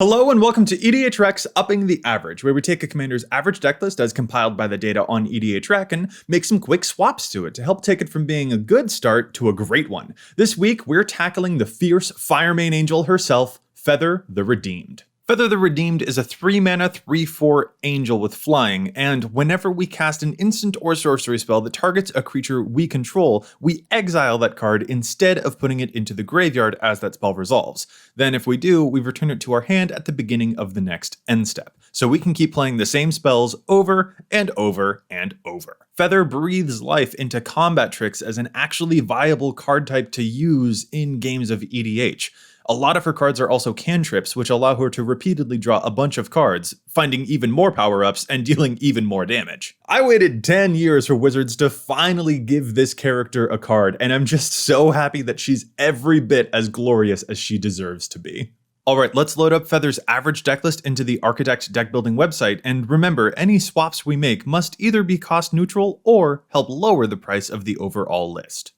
Hello and welcome to EDHREC's Upping the Average, where we take a commander's average decklist as compiled by the data on EDHREC and make some quick swaps to it to help take it from being a good start to a great one. This week, we're tackling the fierce Fire Main Angel herself, Feather the Redeemed. Feather the Redeemed is a 3-mana 3/4 angel with flying, and whenever we cast an instant or sorcery spell that targets a creature we control, we exile that card instead of putting it into the graveyard as that spell resolves. Then if we do, we return it to our hand at the beginning of the next end step, so we can keep playing the same spells over and over and over. Feather breathes life into combat tricks as an actually viable card type to use in games of EDH. A lot of her cards are also cantrips, which allow her to repeatedly draw a bunch of cards, finding even more power-ups and dealing even more damage. I waited 10 years for Wizards to finally give this character a card, and I'm just so happy that she's every bit as glorious as she deserves to be. Alright, let's load up Feather's average decklist into the Architect deck building website, and remember, any swaps we make must either be cost neutral or help lower the price of the overall list.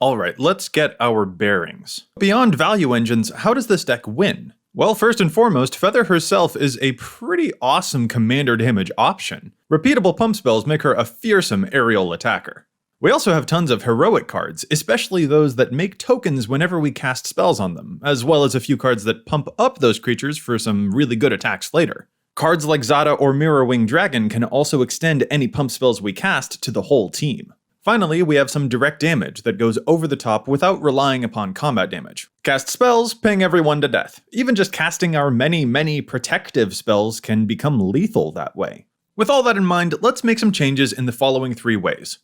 Alright, let's get our bearings. Beyond value engines, how does this deck win? Well, first and foremost, Feather herself is a pretty awesome commander damage option. Repeatable pump spells make her a fearsome aerial attacker. We also have tons of heroic cards, especially those that make tokens whenever we cast spells on them, as well as a few cards that pump up those creatures for some really good attacks later. Cards like Zada or Mirrorwing Dragon can also extend any pump spells we cast to the whole team. Finally, we have some direct damage that goes over the top without relying upon combat damage. Cast spells, ping everyone to death. Even just casting our many protective spells can become lethal that way. With all that in mind, let's make some changes in the following 3 ways.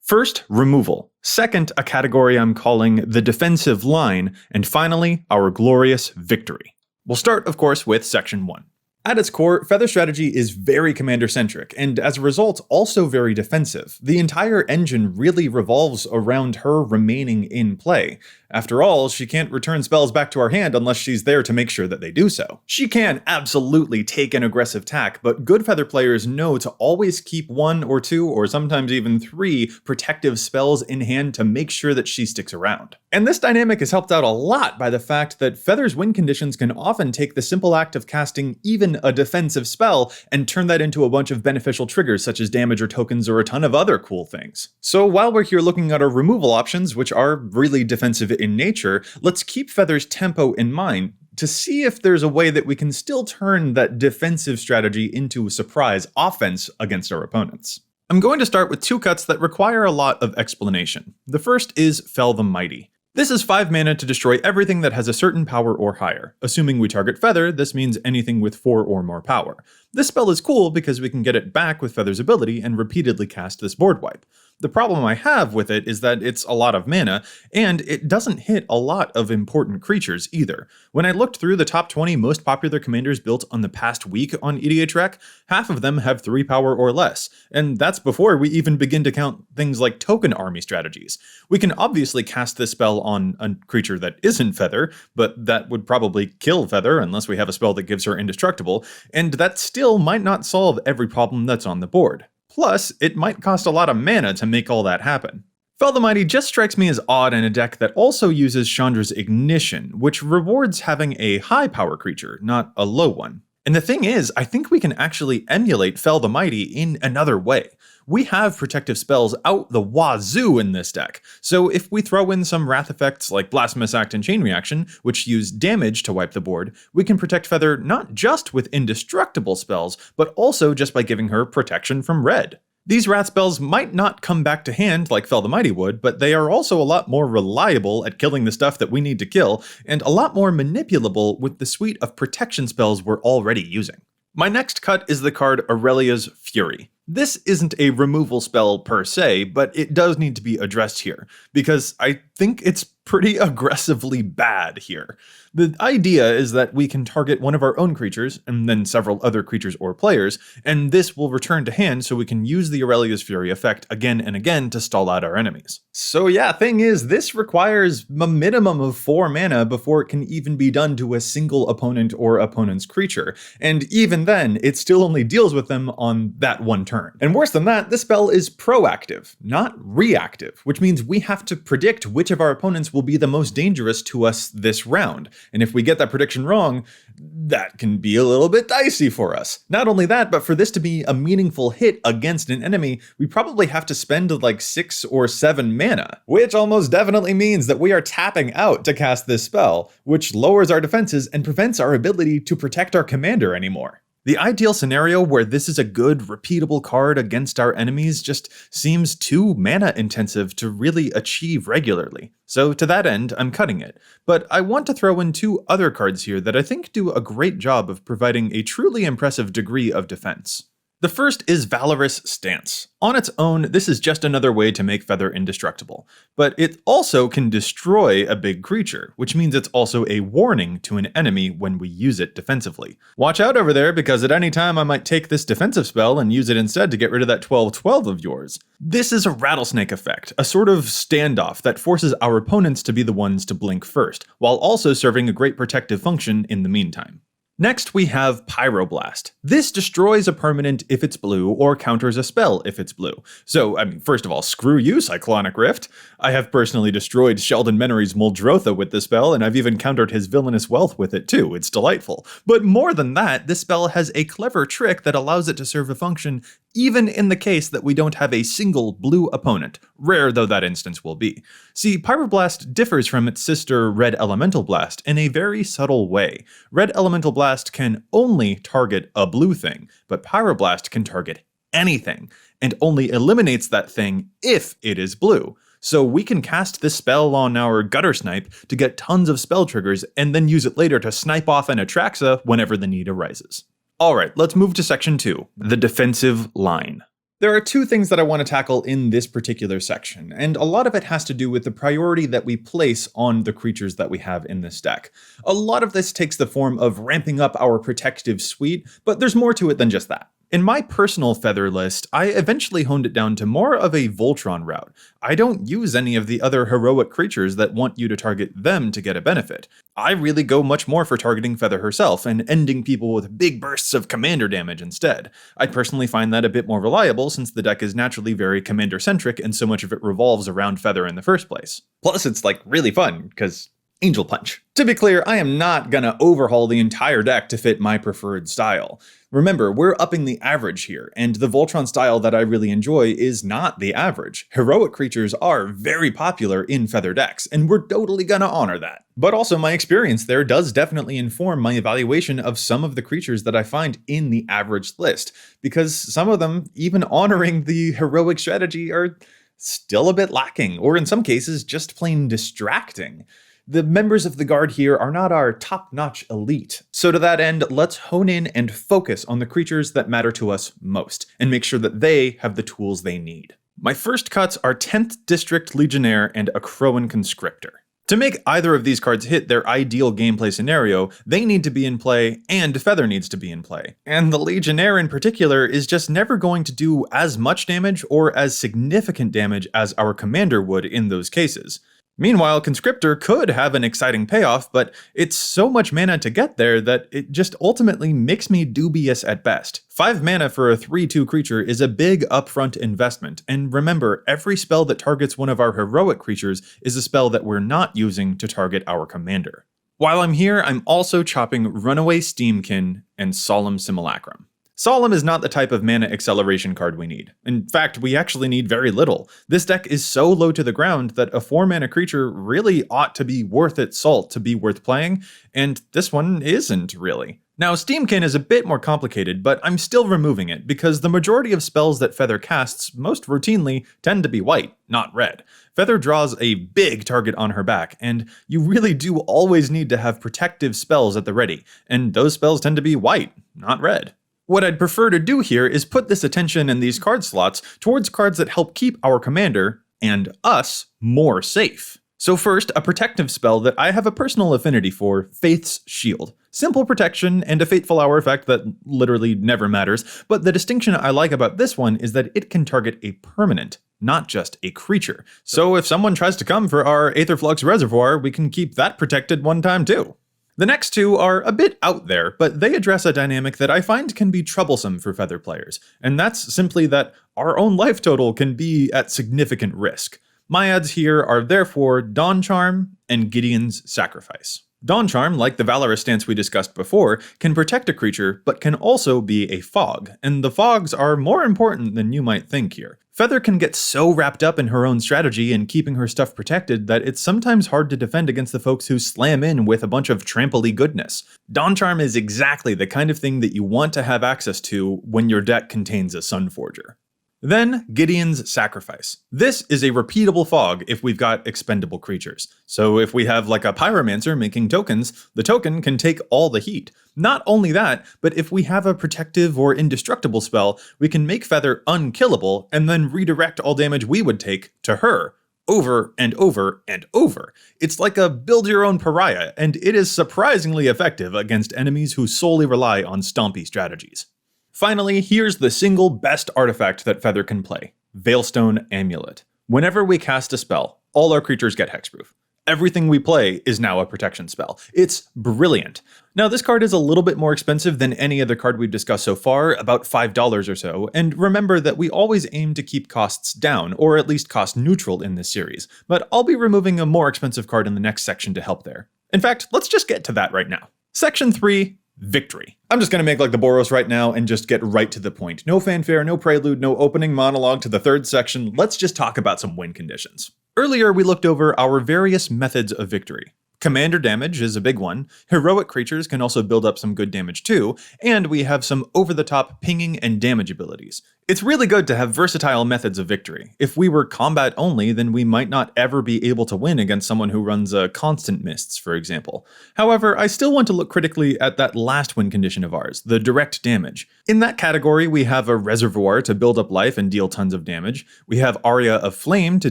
First, removal. Second, a category I'm calling the defensive line. And finally, our glorious victory. We'll start, of course, with section 1. At its core, Feather's strategy is very commander-centric, and as a result, also very defensive. The entire engine really revolves around her remaining in play. After all, she can't return spells back to our hand unless she's there to make sure that they do so. She can absolutely take an aggressive tack, but good Feather players know to always keep 1 or 2 or sometimes even 3 protective spells in hand to make sure that she sticks around. And this dynamic is helped out a lot by the fact that Feather's win conditions can often take the simple act of casting even a defensive spell and turn that into a bunch of beneficial triggers such as damage or tokens or a ton of other cool things. So while we're here looking at our removal options, which are really defensive in nature, let's keep Feather's tempo in mind to see if there's a way that we can still turn that defensive strategy into a surprise offense against our opponents. I'm going to start with 2 cuts that require a lot of explanation. The first is Fell the Mighty. This is 5 mana to destroy everything that has a certain power or higher. Assuming we target Feather, this means anything with 4 or more power. This spell is cool because we can get it back with Feather's ability and repeatedly cast this board wipe. The problem I have with it is that it's a lot of mana, and it doesn't hit a lot of important creatures either. When I looked through the top 20 most popular commanders built on the past week on EDHREC, half of them have 3 power or less, and that's before we even begin to count things like token army strategies. We can obviously cast this spell on a creature that isn't Feather, but that would probably kill Feather unless we have a spell that gives her indestructible, and that still might not solve every problem that's on the board. Plus, it might cost a lot of mana to make all that happen. Fell the Mighty just strikes me as odd in a deck that also uses Chandra's Ignition, which rewards having a high power creature, not a low one. And the thing is, I think we can actually emulate Fell the Mighty in another way. We have protective spells out the wazoo in this deck, so if we throw in some wrath effects like Blasphemous Act and Chain Reaction, which use damage to wipe the board, we can protect Feather not just with indestructible spells, but also just by giving her protection from red. These wrath spells might not come back to hand like Fell the Mighty would, but they are also a lot more reliable at killing the stuff that we need to kill, and a lot more manipulable with the suite of protection spells we're already using. My next cut is the card Irelia's Fury. This isn't a removal spell per se, but it does need to be addressed here, because I think it's pretty aggressively bad here. The idea is that we can target one of our own creatures, and then several other creatures or players, and this will return to hand so we can use the Irelia's Fury effect again and again to stall out our enemies. So yeah, thing is, this requires a minimum of 4 mana before it can even be done to a single opponent or opponent's creature, and even then, it still only deals with them on that one turn. And worse than that, this spell is proactive, not reactive, which means we have to predict which of our opponents will will be the most dangerous to us this round. And if we get that prediction wrong, that can be a little bit dicey for us. Not only that, but for this to be a meaningful hit against an enemy, we probably have to spend like 6 or 7 mana, which almost definitely means that we are tapping out to cast this spell, which lowers our defenses and prevents our ability to protect our commander anymore. The ideal scenario where this is a good, repeatable card against our enemies just seems too mana intensive to really achieve regularly. So to that end, I'm cutting it. But I want to throw in 2 other cards here that I think do a great job of providing a truly impressive degree of defense. The first is Valorous Stance. On its own, this is just another way to make Feather indestructible, but it also can destroy a big creature, which means it's also a warning to an enemy when we use it defensively. Watch out over there, because at any time I might take this defensive spell and use it instead to get rid of that 12/12 of yours. This is a rattlesnake effect, a sort of standoff that forces our opponents to be the ones to blink first, while also serving a great protective function in the meantime. Next, we have Pyroblast. This destroys a permanent if it's blue, or counters a spell if it's blue. So, first of all, screw you, Cyclonic Rift. I have personally destroyed Sheldon Menery's Muldrotha with this spell, and I've even countered his Villainous Wealth with it too. It's delightful. But more than that, this spell has a clever trick that allows it to serve a function even in the case that we don't have a single blue opponent, rare though that instance will be. See, Pyroblast differs from its sister Red Elemental Blast in a very subtle way. Red Elemental Blast can only target a blue thing, but Pyroblast can target anything, and only eliminates that thing if it is blue. So we can cast this spell on our Gutter Snipe to get tons of spell triggers, and then use it later to snipe off an Atraxa whenever the need arises. Alright, let's move to section 2, the defensive line. There are 2 things that I want to tackle in this particular section, and a lot of it has to do with the priority that we place on the creatures that we have in this deck. A lot of this takes the form of ramping up our protective suite, but there's more to it than just that. In my personal Feather list, I eventually honed it down to more of a Voltron route. I don't use any of the other heroic creatures that want you to target them to get a benefit. I really go much more for targeting Feather herself and ending people with big bursts of commander damage instead. I personally find that a bit more reliable since the deck is naturally very commander-centric and so much of it revolves around Feather in the first place. Plus it's really fun, because Angel Punch. To be clear, I am not gonna overhaul the entire deck to fit my preferred style. Remember, we're upping the average here, and the Voltron style that I really enjoy is not the average. Heroic creatures are very popular in Feather decks, and we're totally gonna honor that. But also my experience there does definitely inform my evaluation of some of the creatures that I find in the average list, because some of them, even honoring the heroic strategy, are still a bit lacking, or in some cases, just plain distracting. The members of the Guard here are not our top-notch elite. So to that end, let's hone in and focus on the creatures that matter to us most, and make sure that they have the tools they need. My first cuts are 10th District Legionnaire and a Crowan Conscriptor. To make either of these cards hit their ideal gameplay scenario, they need to be in play, and Feather needs to be in play. And the Legionnaire in particular is just never going to do as much damage or as significant damage as our commander would in those cases. Meanwhile, Conscriptor could have an exciting payoff, but it's so much mana to get there that it just ultimately makes me dubious at best. 5 mana for a 3/2 creature is a big upfront investment, and remember, every spell that targets one of our heroic creatures is a spell that we're not using to target our commander. While I'm here, I'm also chopping Runaway Steamkin and Solemn Simulacrum. Solemn is not the type of mana acceleration card we need. In fact, we actually need very little. This deck is so low to the ground that a 4-mana creature really ought to be worth its salt to be worth playing, and this one isn't really. Now, Steamkin is a bit more complicated, but I'm still removing it because the majority of spells that Feather casts most routinely tend to be white, not red. Feather draws a big target on her back, and you really do always need to have protective spells at the ready, and those spells tend to be white, not red. What I'd prefer to do here is put this attention in these card slots towards cards that help keep our commander, and us, more safe. So first, a protective spell that I have a personal affinity for, Faith's Shield. Simple protection and a Fateful Hour effect that literally never matters, but the distinction I like about this one is that it can target a permanent, not just a creature. So if someone tries to come for our Aetherflux Reservoir, we can keep that protected one time too. The next 2 are a bit out there, but they address a dynamic that I find can be troublesome for Feather players, and that's simply that our own life total can be at significant risk. My adds here are therefore Dawn Charm and Gideon's Sacrifice. Dawn Charm, like the Valorous Stance we discussed before, can protect a creature, but can also be a fog, and the fogs are more important than you might think here. Feather can get so wrapped up in her own strategy and keeping her stuff protected that it's sometimes hard to defend against the folks who slam in with a bunch of trample-y goodness. Dawn Charm is exactly the kind of thing that you want to have access to when your deck contains a Sunforger. Then, Gideon's Sacrifice. This is a repeatable fog if we've got expendable creatures. So if we have like a Pyromancer making tokens, the token can take all the heat. Not only that, but if we have a protective or indestructible spell, we can make Feather unkillable and then redirect all damage we would take to her. Over and over and over. It's like a build your own pariah, and it is surprisingly effective against enemies who solely rely on stompy strategies. Finally, here's the single best artifact that Feather can play, Veilstone Amulet. Whenever we cast a spell, all our creatures get hexproof. Everything we play is now a protection spell. It's brilliant. Now, this card is a little bit more expensive than any other card we've discussed so far, about $5 or so, and remember that we always aim to keep costs down, or at least cost neutral in this series, but I'll be removing a more expensive card in the next section to help there. In fact, let's just get to that right now. Section 3. Victory. I'm just going to make like the Boros right now and just get right to the point. No fanfare, no prelude, no opening monologue to the third section. Let's just talk about some win conditions. Earlier, we looked over our various methods of victory. Commander damage is a big one. Heroic creatures can also build up some good damage too, and we have some over-the-top pinging and damage abilities. It's really good to have versatile methods of victory. If we were combat only, then we might not ever be able to win against someone who runs a constant mists, for example. However, I still want to look critically at that last win condition of ours, the direct damage. In that category, we have a Reservoir to build up life and deal tons of damage. We have Aria of Flame to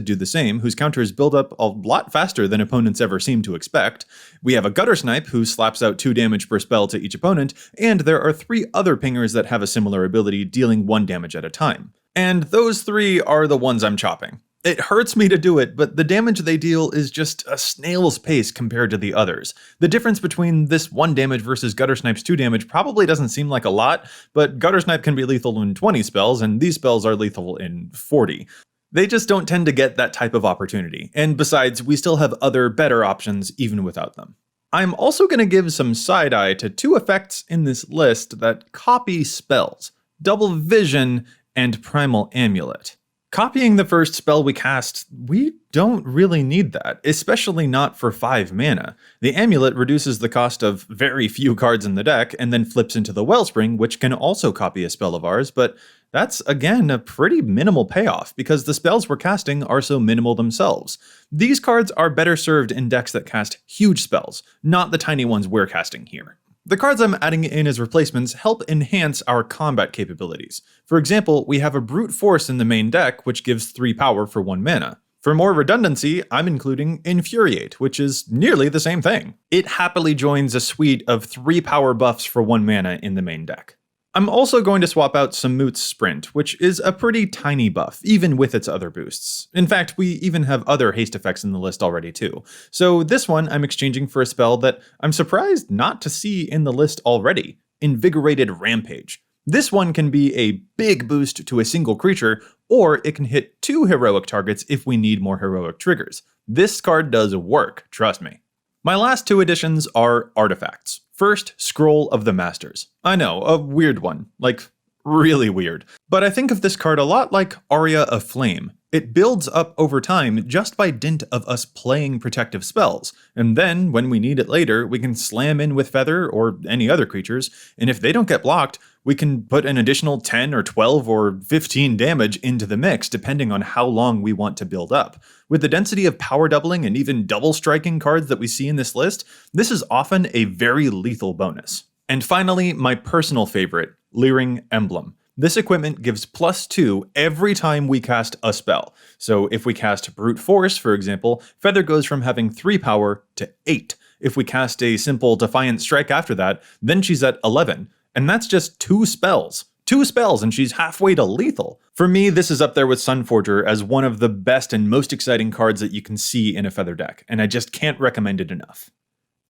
do the same, whose counters build up a lot faster than opponents ever seem to expect. We have a Gutter Snipe, who slaps out 2 damage per spell to each opponent, and there are 3 other pingers that have a similar ability, dealing 1 damage at a time. And those 3 are the ones I'm chopping. It hurts me to do it, but the damage they deal is just a snail's pace compared to the others. The difference between this 1 damage versus Gutter Snipe's 2 damage probably doesn't seem like a lot, but Gutter Snipe can be lethal in 20 spells, and these spells are lethal in 40. They just don't tend to get that type of opportunity, and besides, we still have other better options even without them. I'm also going to give some side-eye to 2 effects in this list that copy spells, Double Vision and Primal Amulet. Copying the first spell we cast, we don't really need that, especially not for 5 mana. The Amulet reduces the cost of very few cards in the deck and then flips into the Wellspring, which can also copy a spell of ours, but that's, again, a pretty minimal payoff because the spells we're casting are so minimal themselves. These cards are better served in decks that cast huge spells, not the tiny ones we're casting here. The cards I'm adding in as replacements help enhance our combat capabilities. For example, we have a Brute Force in the main deck, which gives 3 power for 1 mana. For more redundancy, I'm including Infuriate, which is nearly the same thing. It happily joins a suite of 3 power buffs for 1 mana in the main deck. I'm also going to swap out Samut's Sprint, which is a pretty tiny buff, even with its other boosts. In fact, we even have other haste effects in the list already too. So this one I'm exchanging for a spell that I'm surprised not to see in the list already, Invigorated Rampage. This one can be a big boost to a single creature, or it can hit 2 heroic targets if we need more heroic triggers. This card does work, trust me. My last 2 additions are artifacts. First, Scroll of the Masters. I know, a weird one, like really weird. But I think of this card a lot like Aria of Flame. It builds up over time just by dint of us playing protective spells, and then, when we need it later, we can slam in with Feather or any other creatures, and if they don't get blocked, we can put an additional 10 or 12 or 15 damage into the mix depending on how long we want to build up. With the density of power doubling and even double striking cards that we see in this list, this is often a very lethal bonus. And finally, my personal favorite, Leering Emblem. This equipment gives +2 every time we cast a spell. So if we cast Brute Force, for example, Feather goes from having 3 power to 8. If we cast a simple Defiant Strike after that, then she's at 11. And that's just 2 spells. 2 spells and she's halfway to lethal. For me, this is up there with Sunforger as one of the best and most exciting cards that you can see in a Feather deck, and I just can't recommend it enough.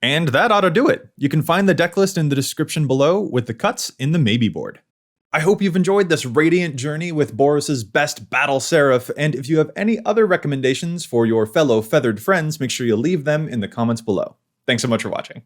And that ought to do it. You can find the deck list in the description below with the cuts in the maybe board. I hope you've enjoyed this radiant journey with Boris's best battle seraph, and if you have any other recommendations for your fellow feathered friends, make sure you leave them in the comments below. Thanks so much for watching.